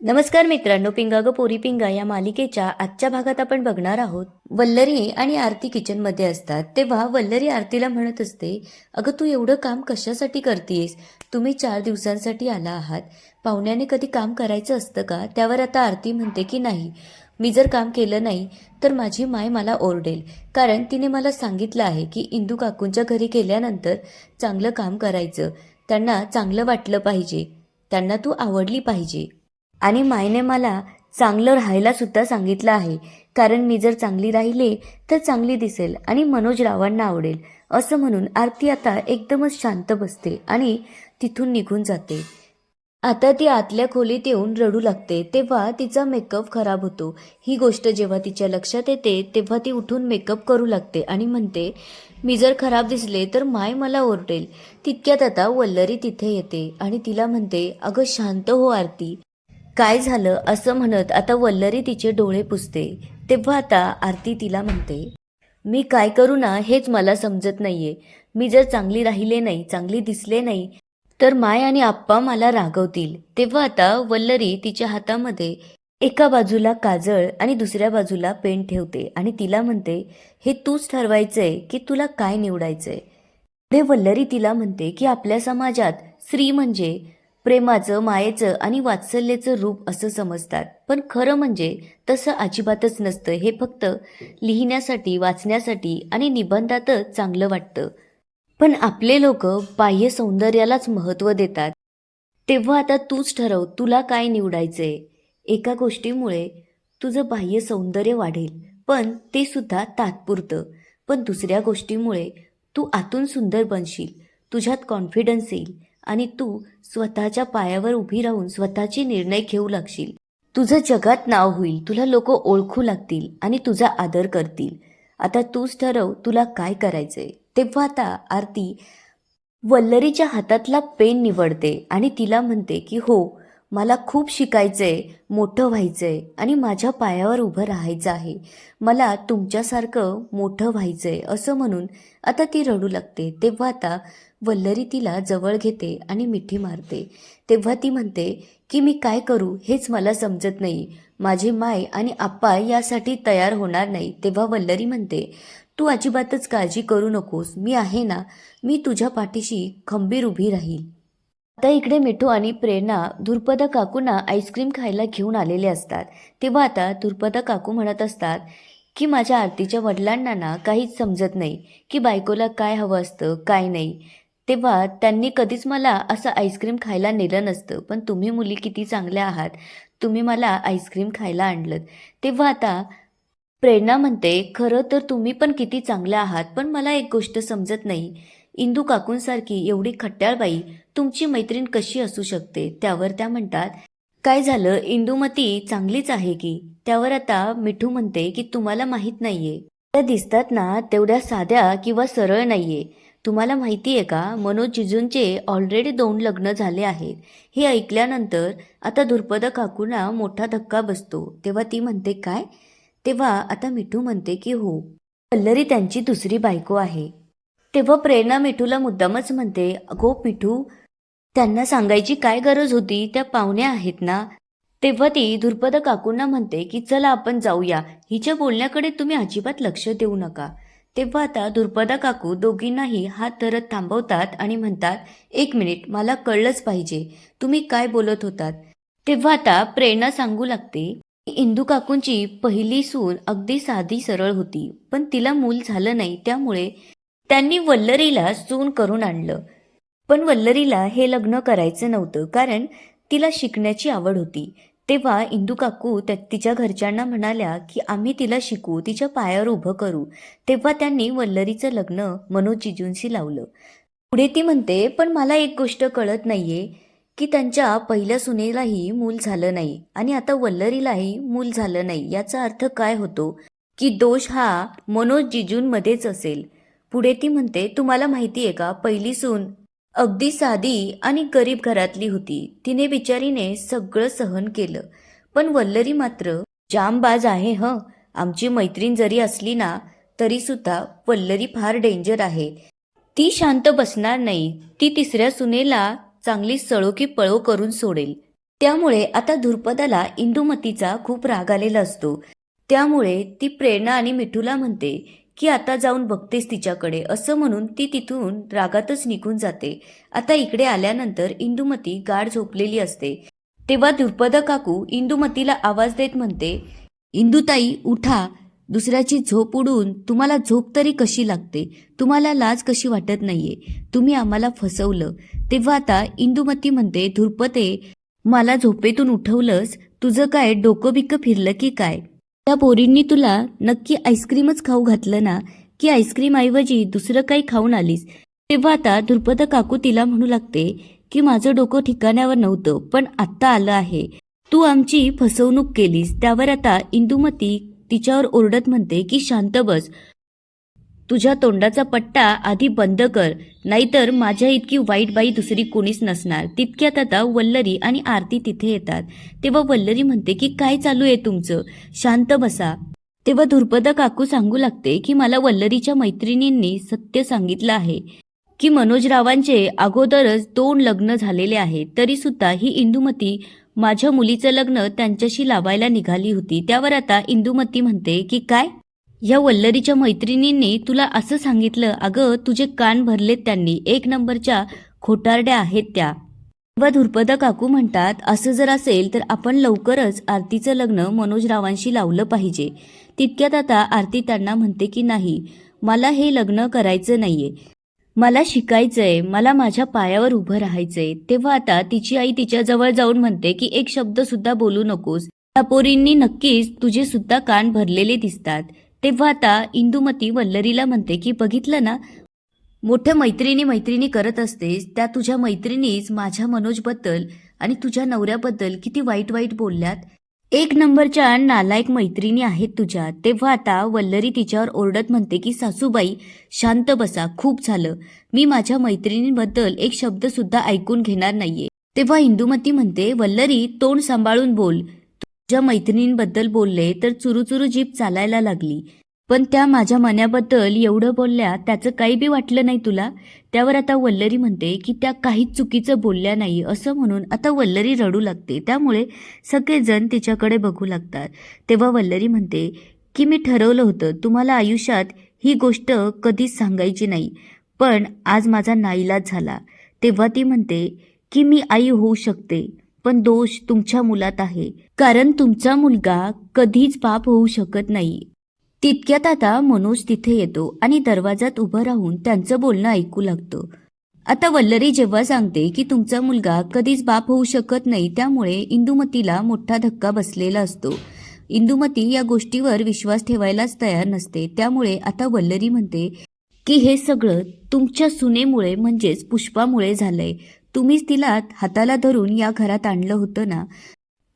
नमस्कार मित्रांनो, पिंगा ग पोरी पिंगा या मालिकेच्या आजच्या भागात आपण बघणार आहोत. वल्लरी आणि आरती किचन मध्ये असतात तेव्हा वल्लरी आरतीला म्हणत असते, अगं तू एवढं काम कशासाठी करतेस? तुम्ही 4 दिवसांसाठी आला आहात. पाहुण्याने कधी काम करायचं असतं का? त्यावर आता आरती म्हणते की नाही, मी जर काम केलं नाही तर माझी माय मला ओरडेल, कारण तिने मला सांगितलं आहे की इंदू काकूंच्या घरी गेल्यानंतर चांगलं काम करायचं, त्यांना चांगलं वाटलं पाहिजे, त्यांना तू आवडली पाहिजे. आणि मायने मला चांगलं राहायला सुद्धा सांगितलं आहे, कारण मी जर चांगली राहिले तर चांगली दिसेल आणि मनोज रावांना आवडेल. असं म्हणून आरती आता एकदमच शांत बसते आणि तिथून निघून जाते. आता ती आतल्या खोलीत येऊन रडू लागते तेव्हा तिचा मेकअप खराब होतो. ही गोष्ट जेव्हा तिच्या लक्षात येते तेव्हा ती उठून मेकअप करू लागते आणि म्हणते, मी जर खराब दिसले तर माय मला ओरडेल. तितक्यात आता वल्लरी तिथे येते आणि तिला म्हणते, अगं शांत हो आरती, काय झालं? असं म्हणत आता वल्लरी तिचे डोळे पुसते. तेव्हा आता आरती तिला म्हणते, मी काय करू ना हेच मला समजत नाहीये. मी जर चांगली राहिले नाही, चांगली दिसले नाही तर माय आणि आप्पा मला रागवतील. तेव्हा आता वल्लरी तिच्या हातामध्ये एका बाजूला काजळ आणि दुसऱ्या बाजूला पेन ठेवते आणि तिला म्हणते, हे तूच ठरवायचंय की तुला काय निवडायचंय. पुढे वल्लरी तिला म्हणते की आपल्या समाजात स्त्री म्हणजे प्रेमाचं, मायेचं आणि वात्सल्याचं रूप असं समजतात, पण खरं म्हणजे तसं अजिबातच नसतं. हे फक्त लिहिण्यासाठी, वाचण्यासाठी आणि निबंधातच चांगलं वाटतं. पण आपले लोक बाह्य सौंदर्यालाच महत्त्व देतात. तेव्हा आता तूच ठरव तुला काय निवडायचंय. एका गोष्टीमुळे तुझं बाह्य सौंदर्य वाढेल, पण ते सुद्धा तात्पुरतं. पण दुसऱ्या गोष्टीमुळे तू आतून सुंदर बनशील, तुझ्यात कॉन्फिडन्स येईल आणि तू स्वतःच्या पायावर उभी राहून स्वतःचे निर्णय घेऊ लागशील. तुझं जगात नाव होईल, तुला लोक ओळखू लागतील आणि तुझा आदर करतील. आता तूच ठरव तुला काय करायचंय. तेव्हा आता आरती वल्लरीच्या हातातला पेन निवडते आणि तिला म्हणते की हो, मला खूप शिकायचंय, मोठं व्हायचंय आणि माझ्या पायावर उभं राहायचं आहे. मला तुमच्यासारखं मोठं व्हायचंय. असं म्हणून आता ती रडू लागते. तेव्हा आता वल्लरी तिला जवळ घेते आणि मिठी मारते. तेव्हा ती म्हणते की मी काय करू हेच मला समजत नाही. माझी माय आणि आप्पा यासाठी तयार होणार नाही. तेव्हा वल्लरी म्हणते, तू अजिबातच काळजी करू नकोस, मी आहे ना, मी तुझ्या पाठीशी खंबीर उभी राहील. आता इकडे मिठू आणि प्रेरणा धुरपदा काकूंना आईस्क्रीम खायला घेऊन आलेले असतात. तेव्हा आता धुरपदा काकू म्हणत असतात की माझ्या आरतीच्या वडिलांना ना काहीच समजत नाही की बायकोला काय हवं असतं, काय नाही. तेव्हा त्यांनी कधीच मला असं आईस्क्रीम खायला नेलं नसतं, पण तुम्ही मुली किती चांगल्या आहात, तुम्ही मला आईस्क्रीम खायला आणलं. तेव्हा आता प्रेरणा म्हणते, खरं तर तुम्ही पण किती चांगल्या आहात, पण मला एक गोष्ट समजत नाही, इंदू काकूंसारखी एवढी खट्याळ बाई तुमची मैत्रीण कशी असू शकते. त्यावर त्या म्हणतात, काय झालं, इंदुमती चांगलीच आहे की. त्यावर आता मिठू म्हणते की तुम्हाला माहीत नाहीये, त्या दिसतात ना तेवढ्या साध्या किंवा सरळ नाहीये. तुम्हाला माहिती आहे का, मनोज जिजूंचे ऑलरेडी 2 लग्न झाले आहेत. हे ऐकल्यानंतर आता धुरपद काकूंना मोठा धक्का बसतो. तेव्हा ती म्हणते, काय? तेव्हा आता मिठू म्हणते की हो, वल्लरी त्यांची दुसरी बायको आहे. तेव्हा प्रेरणा मिठूला मुद्दामच म्हणते, अगो मिठू, त्यांना सांगायची काय गरज होती, त्या पाहुण्या आहेत ना. तेव्हा ती धुरपद काकूंना म्हणते की चला आपण जाऊया, हिच्या बोलण्याकडे तुम्ही अजिबात लक्ष देऊ नका. तेव्हा आता धुरपदा काकू दोघींनाही हात धरत थांबवतात आणि म्हणतात, 1 मिनिट, मला कळलंच पाहिजे तुम्ही काय बोलत होतात. तेव्हा आता प्रेरणा सांगू लागते, इंदू काकूंची पहिली सून अगदी साधी सरळ होती, पण तिला मूल झालं नाही, त्यामुळे त्यांनी वल्लरीला सून करून आणलं. पण वल्लरीला हे लग्न करायचं नव्हतं, कारण तिला शिकण्याची आवड होती. तेव्हा इंदू काकू तिच्या घरच्यांना म्हणाल्या की आम्ही तिला शिकवू, तिच्या पायावर उभं करू. तेव्हा त्यांनी वल्लरीचं लग्न मनोज जिजूंशी लावलं. पुढे ती म्हणते, पण मला एक गोष्ट कळत नाहीये की त्यांच्या पहिल्या सुनेलाही मूल झालं नाही आणि आता वल्लरीलाही मूल झालं नाही. याचा अर्थ काय होतो की दोष हा मनोज जिजूंमध्येच असेल. पुढे ती म्हणते, तुम्हाला माहिती आहे का, पहिली सून अगदी साधी आणि गरीब घरातली होती. तिने बिचारीने सगळं सहन केलं. पण वल्लरी मात्र जामबाज आहे आमची मैत्रीण जरी असली ना तरी सुद्धा वल्लरी फार डेंजर आहे. ती शांत बसणार नाही. ती तिसऱ्या सुनेला चांगली सळो की पळो करून सोडेल. त्यामुळे आता धुरपदाला इंदुमतीचा खूप राग आलेला असतो. त्यामुळे ती प्रेरणा आणि मिठूला म्हणते की आता जाऊन बघतेस तिच्याकडे, असं म्हणून ती तिथून रागातच निघून जाते. आता इकडे आल्यानंतर इंदुमती गाढ झोपलेली असते. तेव्हा धुरपद काकू इंदुमतीला आवाज देत म्हणते, इंदुताई उठा, दुसऱ्याची झोप उडून तुम्हाला झोप तरी कशी लागते? तुम्हाला लाज कशी वाटत नाहीये? तुम्ही आम्हाला फसवलं. तेव्हा आता इंदुमती म्हणते, धुरपते मला झोपेतून उठवलंस, तुझं काय डोकं बिक्क फिरलं की काय? त्या पोरींनी तुला नक्की आईस्क्रीमच खाऊ घातलं ना, की आईस्क्रीम ऐवजी दुसरं काही खाऊन आलीस? तेव्हा आता धुरपद काकू तिला म्हणू लागते की माझं डोकं ठिकाण्यावर नव्हतं, पण आत्ता आलं आहे. तू आमची फसवणूक केलीस. त्यावर आता इंदुमती तिच्यावर ओरडत म्हणते की शांत बस, तुझ्या तोंडाचा पट्टा आधी बंद कर, नाहीतर माझ्या इतकी वाईट बाई दुसरी कोणीच नसणार. तितक्यात आता वल्लरी आणि आरती तिथे येतात. तेव्हा वल्लरी म्हणते की काय चालू आहे तुमचं, शांत बसा. तेव्हा धुरपद काकू सांगू लागते की मला वल्लरीच्या मैत्रिणींनी सत्य सांगितलं आहे की मनोजरावांचे अगोदरच 2 लग्न झालेले आहेत. तरी सुद्धा ही इंदुमती माझ्या मुलीचं लग्न त्यांच्याशी लावायला निघाली होती. त्यावर आता इंदुमती म्हणते की काय, या वल्लरीच्या मैत्रिणींनी तुला असं सांगितलं? अगं तुझे कान भरलेत त्यांनी, 1 नंबरच्या खोटारड्या आहेत त्या. तेव्हा धुरपद काकू म्हणतात, असं जर असेल तर आपण लवकरच आरतीचं लग्न मनोजरावांशी लावलं पाहिजे. तितक्यात आता आरती त्यांना म्हणते की नाही, मला हे लग्न करायचं नाहीये, मला शिकायचंय, मला माझ्या पायावर उभं राहायचंय. तेव्हा आता तिची आई तिच्याजवळ जाऊन म्हणते की एक शब्द सुद्धा बोलू नकोस, त्या पोरींनी नक्कीच तुझे सुद्धा कान भरलेले दिसतात. तेव्हा आता इंदुमती वल्लरीला म्हणते की बघितलं ना, मोठ्या मैत्रिणी मैत्रिणी करत असतेस, त्या तुझ्या मैत्रिणीच माझ्या मनोजबद्दल आणि तुझ्या नवऱ्याबद्दल किती वाईट वाईट बोलल्यात. 1 नंबरच्या नालायक मैत्रिणी आहेत तुझ्या. तेव्हा आता वल्लरी तिच्यावर ओरडत म्हणते की सासूबाई शांत बसा, खूप झालं, मी माझ्या मैत्रिणींबद्दल एक शब्द सुद्धा ऐकून घेणार नाहीये. तेव्हा इंदुमती म्हणते, वल्लरी तोंड सांभाळून बोल, तुझ्या मैत्रिणींबद्दल बोलले तर चुरूचुरू जीभ चालायला लागली, पण त्या माझ्या मनाबद्दल एवढं बोलल्या, त्याचं काही बी वाटलं नाही तुला? त्यावर आता वल्लरी म्हणते की त्या काहीच चुकीचं बोलल्या नाही, असं म्हणून आता वल्लरी रडू लागते. त्यामुळे सगळेजण तिच्याकडे बघू लागतात. तेव्हा वल्लरी म्हणते की मी ठरवलं होतं तुम्हाला आयुष्यात ही गोष्ट कधीच सांगायची नाही, पण आज माझा नाईलाज झाला. तेव्हा ती म्हणते की मी आई होऊ शकते, पण दोष तुमच्या मुलात आहे, कारण तुमचा मुलगा कधीच बाप होऊ शकत नाही. तितक्यात आता मनोज तिथे येतो आणि दरवाजात उभं राहून त्यांचं बोलणं ऐकू लागतो. आता वल्लरी जेव्हा सांगते की तुमचा मुलगा कधीच बाप होऊ शकत नाही, त्यामुळे इंदुमतीला मोठा धक्का बसलेला असतो. इंदुमती या गोष्टीवर विश्वास ठेवायलाच तयार नसते. त्यामुळे आता वल्लरी म्हणते की हे सगळं तुमच्या सुनेमुळे म्हणजेच पुष्पामुळे झालंय. तुम्हीच तिला हाताला धरून या घरात आणलं होतं ना,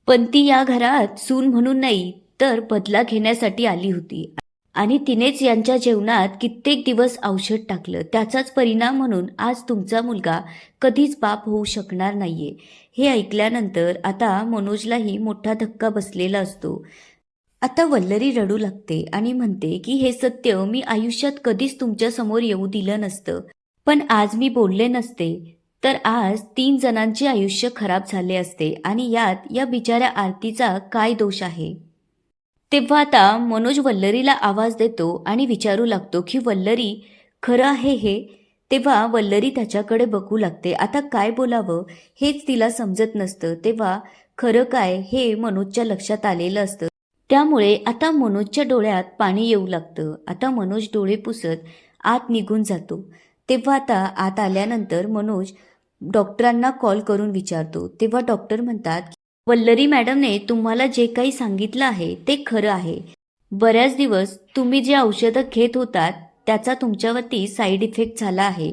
पण ती या घरात सून म्हणून नाही तर बदला घेण्यासाठी आली होती आणि तिनेच यांच्या जेवणात कित्येक दिवस औषध टाकलं. त्याचाच परिणाम म्हणून आज तुमचा मुलगा कधीच बाप होऊ शकणार नाहीये. हे ऐकल्यानंतर आता मनोजलाही मोठा धक्का बसलेला असतो. आता वल्लरी रडू लागते आणि म्हणते की हे सत्य मी आयुष्यात कधीच तुमच्या समोर येऊ दिलं नसतं, पण आज मी बोलले नसते तर आज 3 जणांचे आयुष्य खराब झाले असते आणि यात या बिचाऱ्या आरतीचा काय दोष आहे? तेव्हा आता मनोज वल्लरीला आवाज देतो आणि विचारू लागतो की वल्लरी खरं आहे हे? तेव्हा वल्लरी त्याच्याकडे बघू लागते. आता काय बोलावं हेच तिला समजत नसतं. तेव्हा खरं काय हे मनोजच्या लक्षात आलेलं असतं. त्यामुळे आता मनोजच्या डोळ्यात पाणी येऊ लागतं. आता मनोज डोळे पुसत आत निघून जातो. तेव्हा आता आत आल्यानंतर मनोज डॉक्टरांना कॉल करून विचारतो. तेव्हा डॉक्टर म्हणतात, वल्लरी मॅडमने तुम्हाला जे काही सांगितलं आहे ते खरं आहे. बऱ्याच दिवस तुम्ही जे औषधं घेत होतात त्याचा तुमच्यावरती साईड इफेक्ट झाला आहे.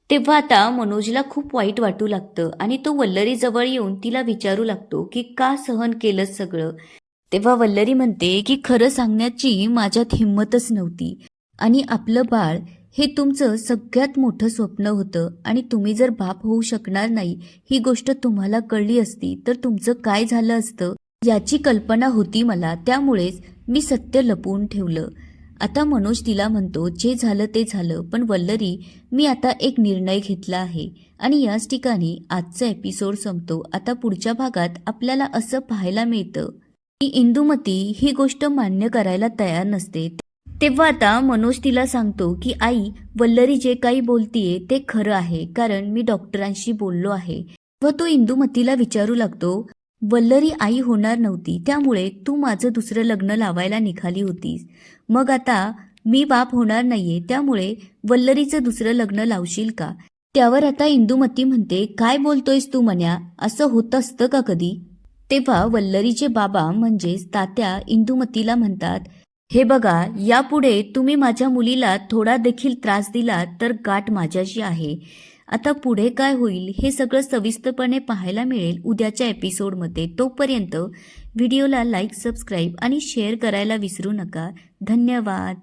तेव्हा आता मनोजला खूप वाईट वाटू लागतं आणि तो वल्लरी जवळ येऊन तिला विचारू लागतो की का सहन केलं सगळं. तेव्हा वल्लरी म्हणते की खरं सांगण्याची माझ्यात हिंमतच नव्हती आणि आपलं बाळ हे तुमचं सगळ्यात मोठं स्वप्न होतं आणि तुम्ही जर बाप होऊ शकणार नाही ही गोष्ट तुम्हाला कळली असती तर तुमचं काय झालं असतं याची कल्पना होती मला. त्यामुळेच मी सत्य लपवून ठेवलं आता मनोज तिला म्हणतो, जे झालं ते झालं, पण वल्लरी, मी आता एक निर्णय घेतला आहे. आणि याच ठिकाणी आजचा एपिसोड संपतो. आता पुढच्या भागात आपल्याला असं पाहायला मिळतं की इंदुमती ही गोष्ट मान्य करायला तयार नसते. तेव्हा आता मनोज तिला सांगतो की आई, वल्लरी जे काही बोलतीये ते खरं आहे, कारण मी डॉक्टरांशी बोललो आहे. व तो इंदुमतीला विचारू लागतो, वल्लरी आई होणार नव्हती, त्यामुळे तू माझं दुसरं लग्न लावायला निघाली होतीस. मग आता मी बाप होणार नाहीये, त्यामुळे वल्लरीचं दुसरं लग्न लावशील का? त्यावर आता इंदुमती म्हणते, काय बोलतोयस तू मन्या, असं होत असतं का कधी? तेव्हा वल्लरीचे बाबा म्हणजेच तात्या इंदुमतीला म्हणतात, हे बघा, यापुढे तुम्ही माझ्या मुलीला थोडा देखील त्रास दिला तर गाठ माझ्याशी आहे. आता पुढे काय होईल हे सगळं सविस्तरपणे पाहायला मिळेल उद्याच्या एपिसोडमध्ये. तोपर्यंत व्हिडिओला लाईक, सबस्क्राईब आणि शेअर करायला विसरू नका. धन्यवाद.